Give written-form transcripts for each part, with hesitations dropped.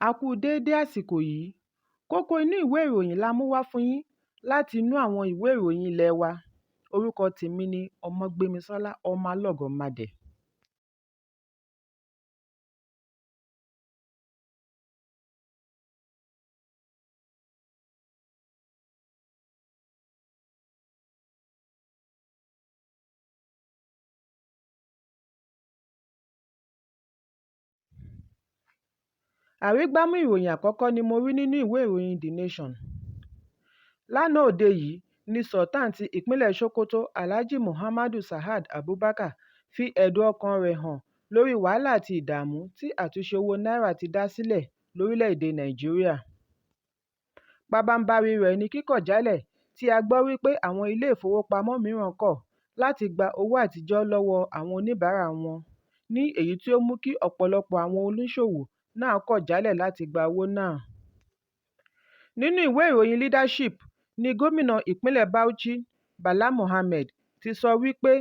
A kú déédé àsìkò yìí. Kókó inú ìwé ìròyìn la mú wá fún yín láti inú àwọn ìwé ìròyìn ilé wa. Orúkọ tèmi ni Ọmọgbémisọ́lá ọmọ Alọ́gọ̀madẹ̀. Àrígbámú ìròyìn àkọ́kọ́ ni mo rí nínú ìwé ìròyìn The Nation. Lánàá òde yìí ni Sultan ti ìpínlẹ̀ Sokoto Alhaji Muhammadu Sa'ad Abubakar fi ẹ̀dùn ọkàn rẹ̀ hàn lórí wàhálà àti ìdààmú tí àtúnṣe owó náírà ti dá sílẹ̀ lórílẹ̀‐èdè Nàìjíríà. Pabambarì rẹ̀ ni kíkọ̀jálẹ̀ tí a gbọ́ wípé àwọn ilé ìfowópamọ́ mìíràn kọ̀ láti gba owó àtijọ́ lọ́wọ́ àwọn oníbàárà wọn, ní èyí tí ó mú kí ọ̀pọ̀lọpọ̀ àwọn oníṣòwò náà kọ̀ jálẹ̀ láti gba owó náà. Nínú ìwé ìròyìn Leadership ni gómìnà ìpínlẹ̀ Bauchi Bala Mohammed ti sọ wípé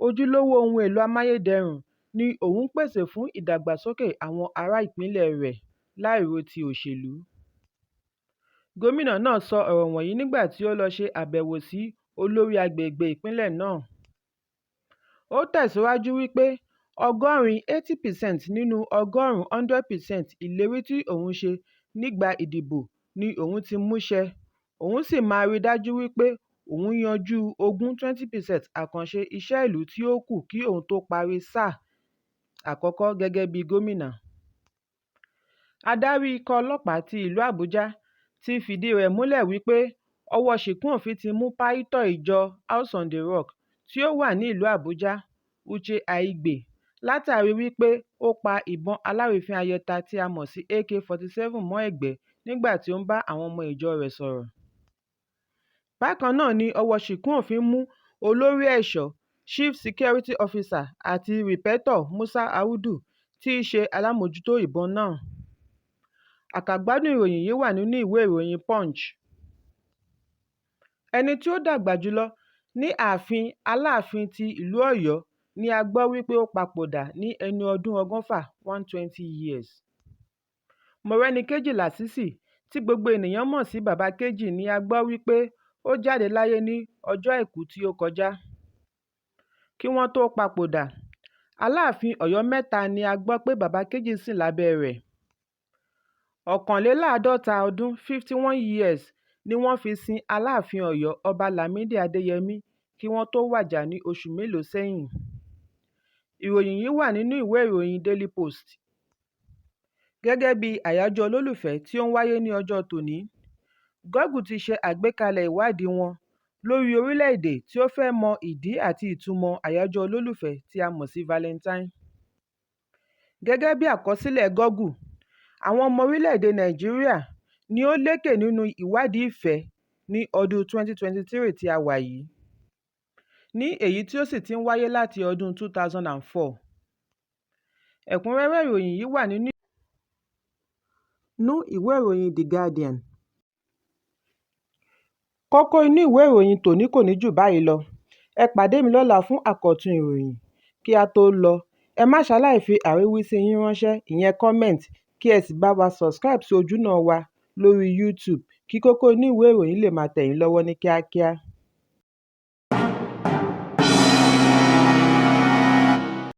ojúlówó ohun èlò amáyédẹrùn ni òun pèsè fún ìdàgbàsókè àwọn ará ìpínlẹ̀ rẹ̀ láìro ti òṣèlú. Gómìnà náà sọ ọ̀rọ̀ wọ̀nyí nígbà tí ó lọ ṣe àbẹ̀wò sí olórí agbègbè ìpínlẹ̀ náà. Ó tẹ̀síwájú wípé 80% nínú 100% ìlérí tí òun ṣe nígbà ìdìbò ni òun ti múṣẹ. Òun sì máa rí dájú wípé òun yanjú 20% àkànṣe iṣẹ́ ìlú tí ó kù kí òun tó parí sáà àkọ́kọ́ gẹ́gẹ́ bí gómìnà. Adarí ikọ̀ ọlọ́pàá ti ìlú Àbújá ti fìdí rẹ̀ múlẹ̀ wípé ọwọ́ ṣìkún òfin ti mú pásítọ̀ ìjọ House on the Rock tí ó wà ní ìlú Àbújá, Uche Aigbe, látàrí wípé ó pa ìbọn alárìífín ayẹta tí a mọ̀ sí AK-47 mọ́ ẹ̀gbẹ́ nígbà tí ó ń bá àwọn ọmọ ìjọ rẹ̀ sọ̀rọ̀. Bákan náà ni ọwọ́ ṣìkún òfin mú olórí ẹ̀ṣọ́ Chief Security Officer àti Rìpẹ́tọ̀ Musa Audu tí í ṣe alámòjútó ìbọn náà. Àkàgbádùn ìròyìn yìí wà nínú ìwé ìròyìn Punch. Ẹni tí ó dàgbà jùlọ ní ààfin Aláàfin ti ìlú Ọ̀yọ́ ni a gbọ́ wípé ó papòdà ní ẹni ọdún 120 years. Mọ́rẹ́nikejì Lásìsì tí gbogbo ènìyàn mọ̀ sí Bàbá Kejì ni a gbọ́ wípé ó jáde láyé ní ọjọ́ Àìkú tí ó kọjá. Kí wọ́n tó papòdà, Aláàfin Ọ̀yọ́ mẹ́ta ni a gbọ́ pé Bàbá Kejì sìn lábẹ́ rẹ̀. 51 ọdún 51 years ni wọ́n fi sin Aláàfin Ọ̀yọ́ Ọba Lámídì Adéyẹmí kí wọ́n tó wàjà ní oṣù mélòó sẹ́yìn. Ìròyìn yìí wà nínú ìwé ìròyìn Daily Post. Gẹ́gẹ́ bí àyájọ́ olólùfẹ́ tí ó ń wáyé ní ọjọ́ tòní, Google ti ṣe àgbékalẹ̀ ìwádìí wọn lórí orílẹ̀-èdè tí ó fẹ́ mọ ìdí àti ìtumọ̀ àyájọ́ olólùfẹ́ tí a mọ̀ sí Valentine. Gẹ́gẹ́ bí àkọsílẹ̀ Google, àwọn ọmọ orílẹ̀-èdè Nàìjíríà ni ó lékè nínú ìwádìí ìfẹ́ ní ọdún 2023 tí a wà yìí, ní èyí tí ó sì ti ń wáyé láti ọdún 2004. Ẹ̀kúnrẹ́rẹ́ ìròyìn yìí wà nínú ìwé ìròyìn The Guardian. Kókó inú ìwé ìròyìn tòní kò ní jù báyìí lọ. Ẹ pàdé mi lọ́la fún àkọ́tún ìròyìn. Kí a tó lọ, ẹ má ṣaláì fi àríwísí yín ránṣẹ́, ìyẹn comment, kí ẹ sì bá wa subscribe sí ojúnà wa lórí YouTube kí kókó inú ìwé ìròyìn lè máa tẹ̀ yín lọ́wọ́ ní kíákíá.